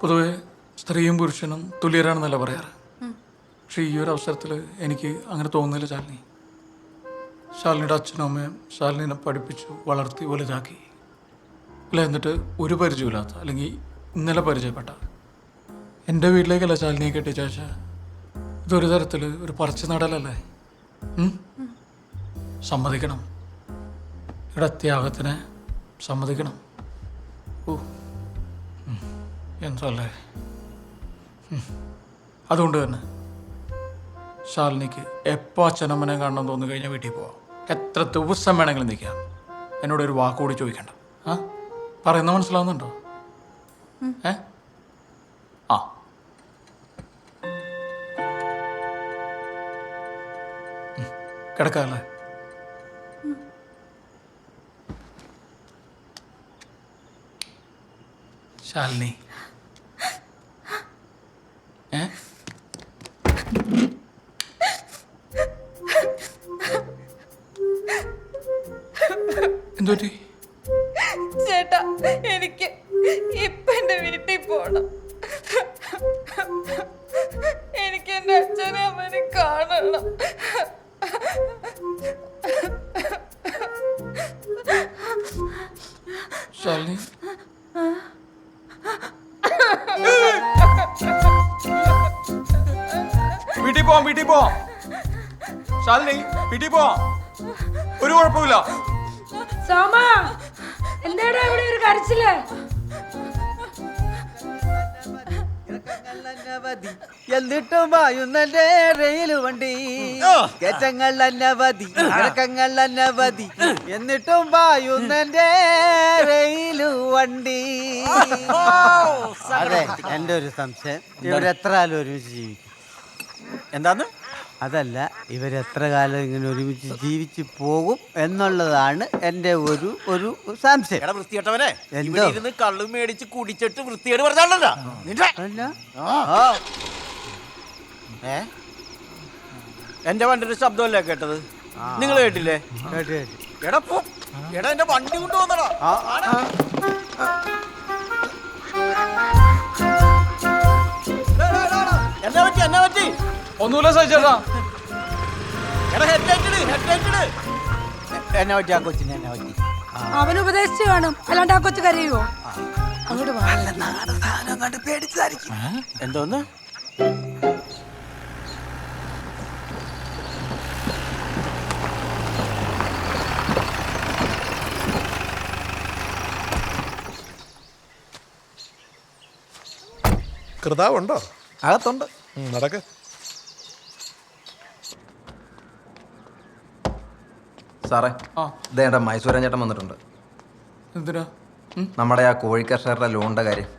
പൊതുവെ സ്ത്രീയും പുരുഷനും തുല്യരാണെന്നല്ല പറയാറ്. പക്ഷെ ഈ ഒരു അവസരത്തിൽ എനിക്ക് അങ്ങനെ തോന്നുന്നില്ല ശാലിനി. ശാലിനിയുടെ അച്ഛനും അമ്മയും ശാലിനിനെ പഠിപ്പിച്ചു വളർത്തി വലുതാക്കി. അല്ല, എന്നിട്ട് ഒരു പരിചയമില്ലാത്ത അല്ലെങ്കിൽ ഇന്നലെ പരിചയപ്പെട്ട എൻ്റെ വീട്ടിലേക്കല്ല ശാലിനിയെ കെട്ടിച്ചാച്ച. ഇതൊരു തരത്തിൽ ഒരു പറിച്ചു നടലല്ലേ? സമ്മതിക്കണം. ഇവിടെ ത്യാഗത്തിനെ സമ്മതിക്കണം. ഓ എന്തല്ലേ. അതുകൊണ്ട് തന്നെ ശാലിനിക്ക് എപ്പോൾ അച്ഛനമ്മനെ കാണണം തോന്നി കഴിഞ്ഞാൽ വീട്ടിൽ പോവാം. എത്ര ദിവസം വേണമെങ്കിലും നിൽക്കാം. എന്നോട് ഒരു വാക്കുകൂടി ചോദിക്കണ്ട. ആ പറയുന്ന മനസ്സിലാവുന്നുണ്ടോ? ആ കിടക്കാല്ലേ? ശാലിനി എന്തുപറ്റി? ചേട്ടാ, എനിക്ക് ഇപ്പൊ എന്റെ വീട്ടിൽ പോണം. എനിക്ക് എന്റെ അച്ഛനെ അമ്മനെ കാണണം. ശാലിനി വീട്ടിൽ പോവാം, വീട്ടിൽ പോവാം. ശാലിനി വീട്ടിൽ പോവാം, ഒരു കുഴപ്പമില്ല. സോമ, എന്താടാ ഇവിടെ ഒരു കരച്ചില്? എന്നിട്ടും വായുന്നന്റെ റെയിൽ വണ്ടി, കയറ്റങ്ങൾ അനവധി, ഇറക്കങ്ങൾ അനവധി, എന്നിട്ടും വായുന്നന്റെ റെയിൽ വണ്ടി. അതെ, എന്റെ ഒരു സംശയം, ഇവരെത്ര കാലം ഒരുമിച്ച് ജീവിക്കും? എന്താന്ന്? അതല്ല, ഇവരെത്ര കാലം ഇങ്ങനെ ഒരുമിച്ച് ജീവിച്ചു പോകും എന്നുള്ളതാണ് എന്റെ ഒരു സംശയം. എടാ വൃത്തികെട്ടവനെ, എന്തോ? ഇവിടെ ഇരുന്ന് കള്ളു മേടിച്ച് കുടിച്ചിട്ട് വൃത്തികേട് പറഞ്ഞാണല്ലോ. അല്ല, എന്റെ വണ്ടിയുടെ ശബ്ദമല്ലേ കേട്ടത്? നിങ്ങൾ കേട്ടില്ലേ? കേട്ട് കേട്ട്. എടാ പോ, എടാ എന്റെ വണ്ടി കൊണ്ടുവന്നടാ. എന്നാ പറ്റി, എന്നാ പറ്റി? ഒന്നുമില്ല സഹിച്ചേട്ടാ. എടാ ഹെഡ്ലൈറ്റ് ഹെഡ്ലൈറ്റ്. എന്നെ പറ്റി, ആ കൊച്ചിനെ എന്നെ പറ്റി. അവൻ ഉപദേശിച്ചു കാണും, അല്ലാണ്ട് ആ കൊച്ചു കരയുവോ? അങ്ങോട്ട് വാ. എന്തോന്ന്? കൃതാവുണ്ടോ? അകത്തുണ്ട്. നടക്ക്. സാറേ, ആ ഇതേണ്ട മൈസൂരൻ ചേട്ടൻ വന്നിട്ടുണ്ട്. എന്തിനാ? നമ്മുടെ ആ കോഴി കർഷകരുടെ ലോണിൻ്റെ കാര്യം.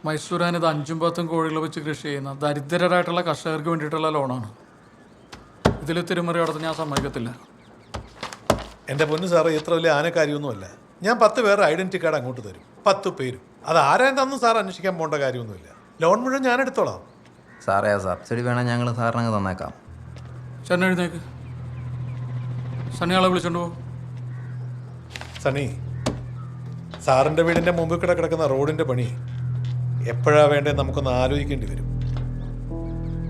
മൈസൂരാൻ ഇത് 5ഉം 10ഉം കോഴികൾ വെച്ച് കൃഷി ചെയ്യുന്ന ദരിദ്രരായിട്ടുള്ള കർഷകർക്ക് വേണ്ടിയിട്ടുള്ള ലോണാണ്. ഇതിൽ തിരുമറി നടത്താൻ ഞാൻ സമ്മതിക്കത്തില്ല. എൻ്റെ പൊന്നു സാറേ, ഇത്ര വലിയ ആനക്കാര്യമൊന്നുമല്ല. ഞാൻ 10 പേരുടെ ഐഡന്റിറ്റി കാർഡ് അങ്ങോട്ട് തരും, 10 പേരും. അത് ആരായെന്നു സാർ അന്വേഷിക്കാൻ പോകേണ്ട കാര്യമൊന്നുമില്ല. ലോൺ മുഴുവൻ ഞാൻ എടുത്തോളാം. സാറേ, ആ സബ്സിഡി വേണം, ഞങ്ങൾ സാറിനങ്ങ് തന്നേക്കാം. ചെന്നൈ എഴുന്നേക്ക്. സണ്ണിയാളെ വിളിച്ചോണ്ട് പോകും. സണി, സാറിൻ്റെ വീടിൻ്റെ മുമ്പിൽ കിടക്കുന്ന റോഡിൻ്റെ പണി എപ്പോഴാണ് വേണ്ടത് നമുക്കൊന്ന് ആലോചിക്കേണ്ടി വരും.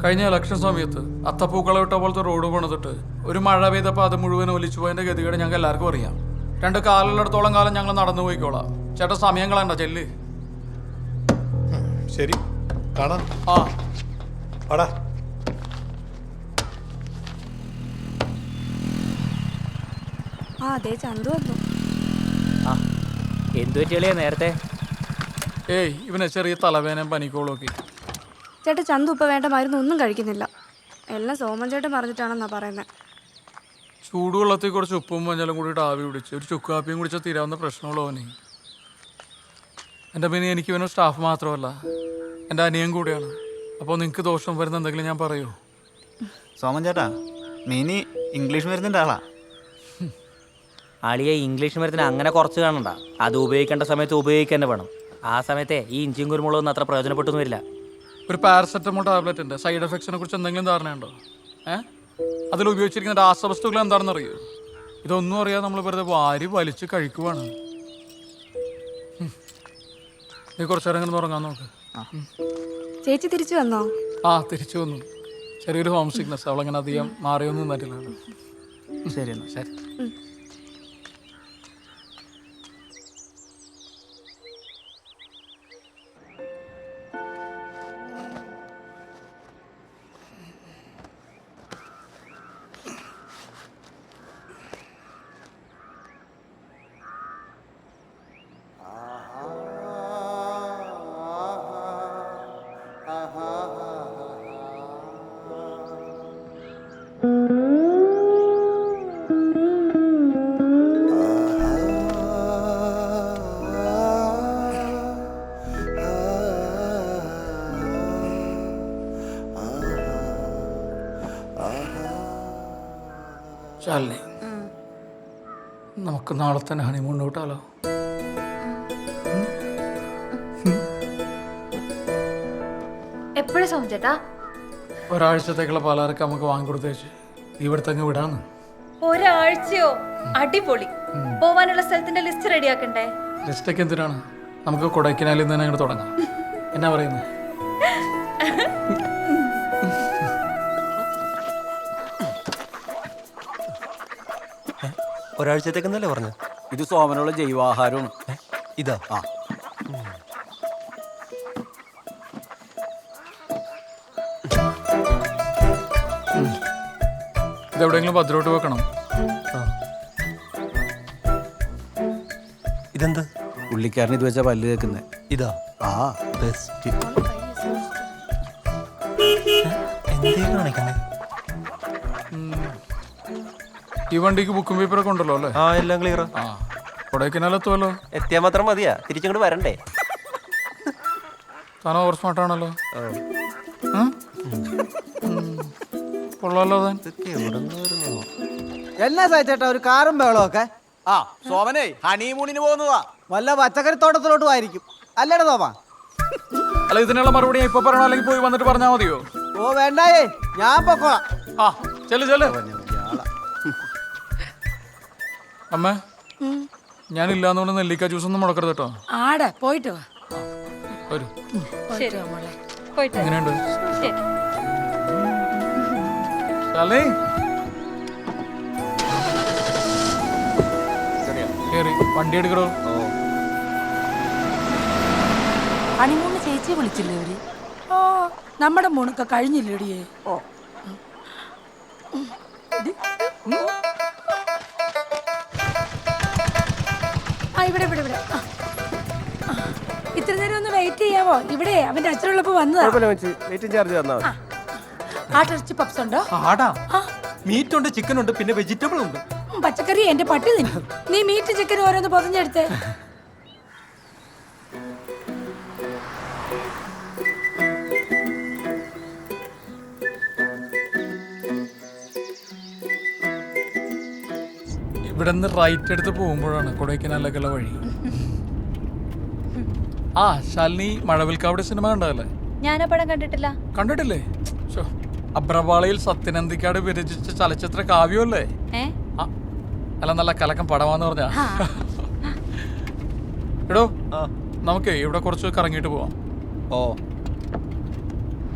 കഴിഞ്ഞ ഇലക്ഷൻ സമയത്ത് അത്തപ്പൂക്കള വിട്ട പോലത്തെ റോഡ് പണിതിട്ട് ഒരു മഴ പെയ്തപ്പോൾ അത് മുഴുവൻ ഒലിച്ചു പോയതിൻ്റെ ഗതികേട് ഞങ്ങൾക്ക് എല്ലാവർക്കും അറിയാം. 2 കാലിടത്തോളം കാലം ഞങ്ങൾ നടന്നു പോയിക്കോളാം. ചേട്ടാ, സമയം കളയണ്ട, ചെല്ല്. ശരി, കാണാം. ആ ആടാ. അതെ, ചന്തു വന്നു. എന്തു പറ്റിയാ നേരത്തെ? ഏയ്, ഇവനെ ചെറിയ തലവേനയും പനിക്കോളൊക്കെ. ചേട്ടാ, ചന്തു ഇപ്പൊ വേണ്ട മരുന്ന് ഒന്നും കഴിക്കുന്നില്ല. എല്ലാം സോമൻ ചേട്ടൻ പറഞ്ഞിട്ടാണെന്നാ പറയുന്നത്. ചൂടുവെള്ളത്തിൽ കുറച്ച് ഉപ്പും മഞ്ഞളും കൂടിയിട്ട് ആവി പിടിച്ച് ഒരു ചുക്കാപ്പിയും കുടിച്ചാൽ തീരാവുന്ന പ്രശ്നമുള്ളവനെ. എൻ്റെ പിന്നെ എനിക്ക് ഇവനും സ്റ്റാഫ് മാത്രമല്ല, എൻ്റെ അനിയൻ കൂടിയാണ്. അപ്പോൾ നിങ്ങൾക്ക് ദോഷം വരുന്ന എന്തെങ്കിലും ഞാൻ പറയൂ? സോമൻ ചേട്ടാ, മീനി ഇംഗ്ലീഷ് മരുന്നിൻ്റെ ആളാ. ആളിയെ ഇംഗ്ലീഷ് മരുന്നിന് അങ്ങനെ കുറച്ച് കാണണ്ട. അത് ഉപയോഗിക്കേണ്ട സമയത്ത് ഉപയോഗിക്കാൻ തന്നെ വേണം. ആ സമയത്തെ ഈ ഇഞ്ചിയും കുരുമുളകൊന്നും അത്ര പ്രയോജനപ്പെട്ടൊന്നും വരില്ല. ഒരു പാരസെറ്റമോൾ ടാബ്ലറ്റിൻ്റെ സൈഡ് എഫക്ട്സിനെ കുറിച്ച് എന്തെങ്കിലും ധാരണയുണ്ടോ? അതിൽ ഉപയോഗിച്ചിരിക്കുന്ന രാസവസ്തുക്കൾ എന്താണെന്ന് അറിയോ? ഇതൊന്നും അറിയാതെ നമ്മൾ വെറുതെ വാരി വലിച്ച് കഴിക്കുവാണ്. നീ കുറച്ചു നേരം ഇങ്ങനെ ഉറങ്ങാൻ നോക്ക്. ചേച്ചി തിരിച്ചു വന്നോ? ആ തിരിച്ചു വന്നു. ചെറിയൊരു ഹോം സിക്നസ്, അവളങ്ങനെ അധികം മാറിയൊന്നും തരില്ല. ശരി എന്നാ. ശരി. ശാലിനി, നമുക്ക് നാളെ തന്നെ ഹണിമൂൺ കൂട്ടാലോ? എപ്പോഴും സോമചേട്ടാ? ഒരാഴ്ചത്തേക്കുള്ള പാലാറൊക്കെ നമുക്ക് വാങ്ങിക്കൊടുത്തേച്ച് ഇവിടുത്തെ അങ്ങ് വിടാന്ന്. ഒരാഴ്ചയോ? അടിപൊളി. പോവാനുള്ള സ്ഥലത്തിന്റെ ലിസ്റ്റ് റെഡിയാക്കണ്ടേ? ലിസ്റ്റൊക്കെ എന്തിനാണ്? നമുക്ക് കൊടൈക്കനാലിൽ നിന്ന് തന്നെ അങ്ങോട്ട് തുടങ്ങാം. എന്നാ പറയുന്നത്? ഒരാഴ്ചത്തേക്കെന്നല്ലേ പറഞ്ഞു? ഇത് സോമനുള്ള ജൈവാഹാരമാണ്. ഇതാ ആ ഇതെവിടെയെങ്കിലും ഭദ്രോട്ട് വെക്കണം. ഇതെന്താ? പുള്ളിക്കാരൻ ഇത് വെച്ചാ പല്ല് കേൾക്കുന്നത്. ഇതാ ആ ബെസ്റ്റ്. എന്തേ കാണിക്കണേ? ഈ വണ്ടിക്ക് ബുക്കും പേപ്പറൊക്കെ ഉണ്ടല്ലോ അല്ലേ? ആ എല്ലാം ക്ലിയറാ. ആ കൊടൈക്കനാലെത്തുമല്ലോ. എത്തിയാൽ മാത്രം മതിയാ, തിരിച്ചങ്ങോട്ട് വരണ്ടേ? താൻ ഓവർ സ്മാർട്ടാണല്ലോ. കൊള്ളാലോ താൻ. ഇതൊക്കെ എവിടെ നിന്ന് വരുന്നോ? എന്നാ സായിച്ചേട്ടാ ഒരു കാറും ബഹളമൊക്കെ? ആ സോമനെ ഹണിമൂണിന് പോകുന്നതാ. വല്ല പച്ചക്കറി തോട്ടത്തിലോട്ടും ആയിരിക്കും അല്ലേടാ സോമ? അല്ല, ഇതിനുള്ള മറുപടി ഞാൻ ഇപ്പൊ പറയണോ അല്ലെങ്കിൽ പോയി വന്നിട്ട് പറഞ്ഞാൽ മതിയോ? ഓ വേണ്ടായേ, ഞാൻ പൊക്കോളാം. ആ ചെല്ലു ചെല്ലു. അമ്മ, ഞാനില്ലാന്നുകൊണ്ട് നെല്ലിക്ക ജ്യൂസ് ഒന്നും മുടക്കരുത് കേട്ടോ. ആടെ പോയിട്ട് വാ. വരൂ. ശരി പോയിട്ട് വരാം. എങ്ങനെയുണ്ട് ശരി. ശാലിനി, കേറി വണ്ടി എടുക്കടോ. ഹണിമൂണ് ചേച്ചിയെ വിളിച്ചില്ലേ അവര്? ഓ നമ്മുടെ മോണൊക്കെ കഴിഞ്ഞില്ലേടിയേ? ഓ ആ ഇവിടെ ഇവിടെ ഇവിടെ. ഇത്ര നേരം ഒന്ന് വെയിറ്റ് ചെയ്യാവോ? ഇവിടെ അവന്റെ അച്ഛനുള്ളപ്പോ വന്നതാ. ആട്ടിറച്ചി പപ്സ് ഉണ്ടോ? ആടാ, മീറ്റ് ഉണ്ട്, ചിക്കൻ ഉണ്ട്, പിന്നെ വെജിറ്റബിൾ ഉണ്ട്. പച്ചക്കറി എന്റെ പട്ടി തിന്നും. നീ മീറ്റ് ചിക്കൻ ഓരോന്ന് പൊതിഞ്ഞെടുത്തേ. ഇവിടെ നിന്ന് റൈറ്റ് എടുത്ത് പോകുമ്പോഴാണ് കൊടൈക്കനാലിലേക്കുള്ള വഴി. ആ ശാലിനി, മഴവിൽക്കാവിടെ സിനിമ കണ്ടതല്ലേ? ഞാനാ പടം കണ്ടിട്ടില്ല. കണ്ടിട്ടില്ലേ? അബ്രവാളയിൽ സത്യനന്ദിക്കാട് വിരചിച്ച ചലച്ചിത്ര കാവ്യമല്ലേ? ആ, അല്ല നല്ല കലക്കം പടമാന്ന് പറഞ്ഞാ. എടോ, നമുക്ക് ഇവിടെ കുറച്ച് കറങ്ങിയിട്ട് പോവാം. ഓ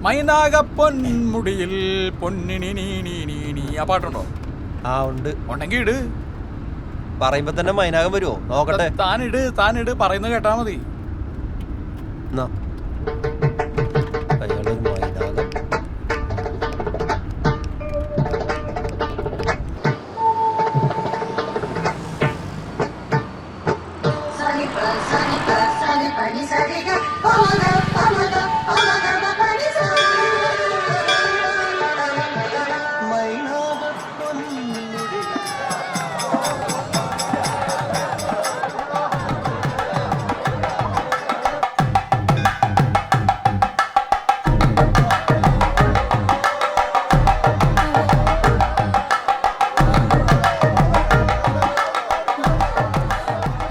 മൈനാക പൊന്മുടിയിൽ പൊന്നിനി നീ നീ നീ നീ. ആ പാട്ടുണ്ടോ? ആ ഉണ്ട്. ഉണ്ടെങ്കിൽ ഇട്. പറയുമ്പോ തന്നെ മൈനാകം വരുമോ? നോക്കട്ടെ. താനിട് പറയുന്നത് കേട്ടാ മതി. അയാളൊരു മൈനാകം.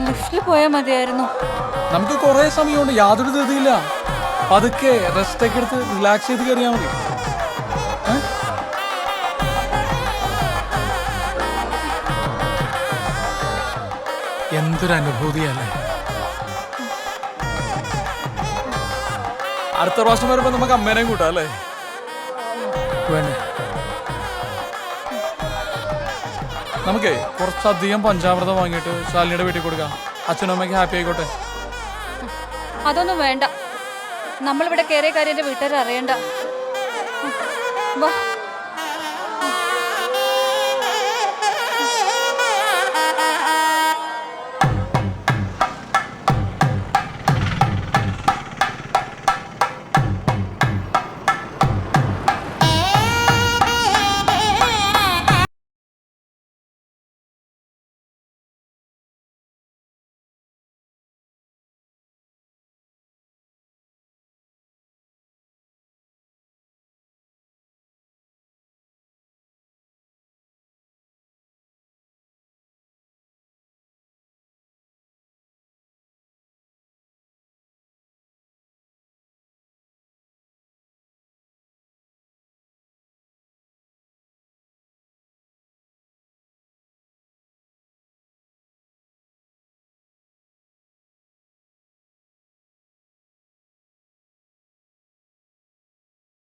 ലിഫ്റ്റിൽ പോയാൽ മതിയായിരുന്നു. നമുക്ക് കുറെ സമയമുണ്ട്, യാതൊരു ധൃതിയില്ല. പതുക്കെ റെസ്റ്റ് ഒക്കെ എടുത്ത് റിലാക്സ് ചെയ്ത് കയറിയാൽ മതി. എന്തൊരു അനുഭൂതിയല്ലേ? അടുത്ത പ്രാവശ്യം വരുമ്പോ നമുക്ക് അമ്മേനെയും കൂട്ടാം അല്ലേ? വേണ്ടേ? നമുക്കേ കുറച്ചധികം പഞ്ചാമൃതം വാങ്ങിയിട്ട് ശാലിനിയുടെ വീട്ടിൽ കൊടുക്കാം. അച്ഛനും അമ്മയ്ക്ക് ഹാപ്പി ആയിക്കോട്ടെ. അതൊന്നും വേണ്ട. നമ്മളിവിടെ കയറിയ കാര്യം എന്റെ വീട്ടുകാർ അറിയണ്ട. വാ.